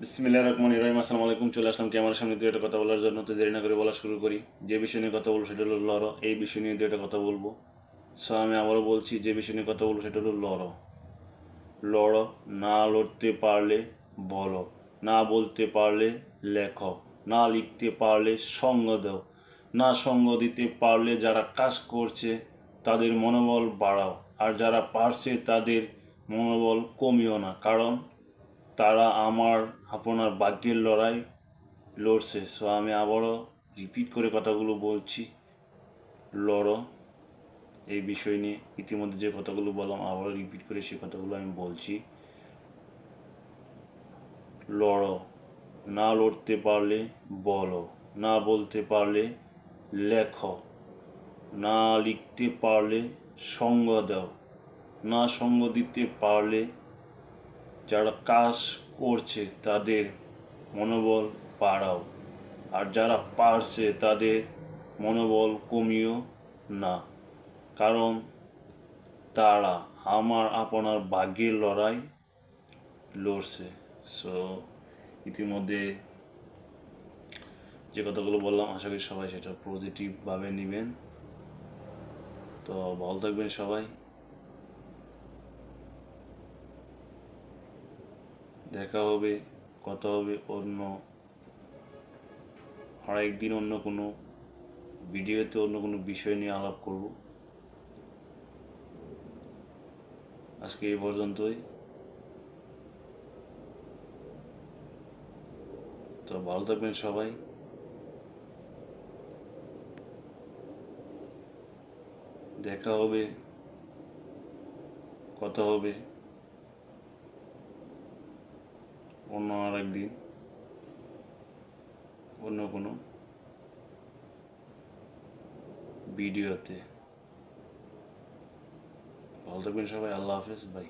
বিসমিল্লাহির রহমানির রহিম। আসসালামু আলাইকুম। চলে আসলাম ক্যামেরার সামনে দুটো কথা বলার জন্য। তো দেরি না করে বলা শুরু করি। যে বিষয় নিয়ে কথা বলবো সেটা হলো লড়ো। এই বিষয় নিয়ে দুটো কথা বলবো। সো আমি আবারও বলছি, যে বিষয় নিয়ে কথা বলবো সেটা হলো লড়ো। লড়ো, না লড়তে পারলে বলো, না বলতে পারলে লেখো, না লিখতে পারলে সঙ্গ দাও, না সঙ্গ দিতে পারলে যারা কাজ করছে তাদের মনোবল বাড়াও, আর যারা পারছে তাদের মনোবল কমিও না, কারণ তারা আপনার ভাগ্যের লড়াই লড়ছে। সো আমি আবারও রিপিট করে কথাগুলো বলছি, লড়ো। এই বিষয় নিয়ে ইতিমধ্যে যে কথাগুলো বললাম আবারও রিপিট করে সেই কথাগুলো আমি বলছি, লড়ো। না লড়তে পারলে বলো, না বলতে পারলে লেখো, না লিখতে পারলে সঙ্গ দাও, না সঙ্গ দিতে পারলে যারা কাজ করছে তাদের মনোবল বাড়াও, আর যারা পারছে তাদের মনোবল কমিও না, কারণ তারা আপনার ভাগ্যের লড়াই লড়ছে। সো ইতিমধ্যে যে কথাগুলো বললাম আশা করি সবাই সেটা পজিটিভভাবে নেবেন। তো ভালো থাকবেন সবাই। দেখা হবে, কথা হবে আরেকদিন অন্য কোনো ভিডিওতে অন্য কোনো বিষয় নিয়ে আলাপ করব। আজকে এই পর্যন্তই। তো ভালো থাকবেন সবাই। দেখা হবে, কথা হবে অন্য আরেকদিন অন্য কোনো ভিডিওতে। ভালো থাকবেন সবাই। আল্লাহ হাফেজ, বাই।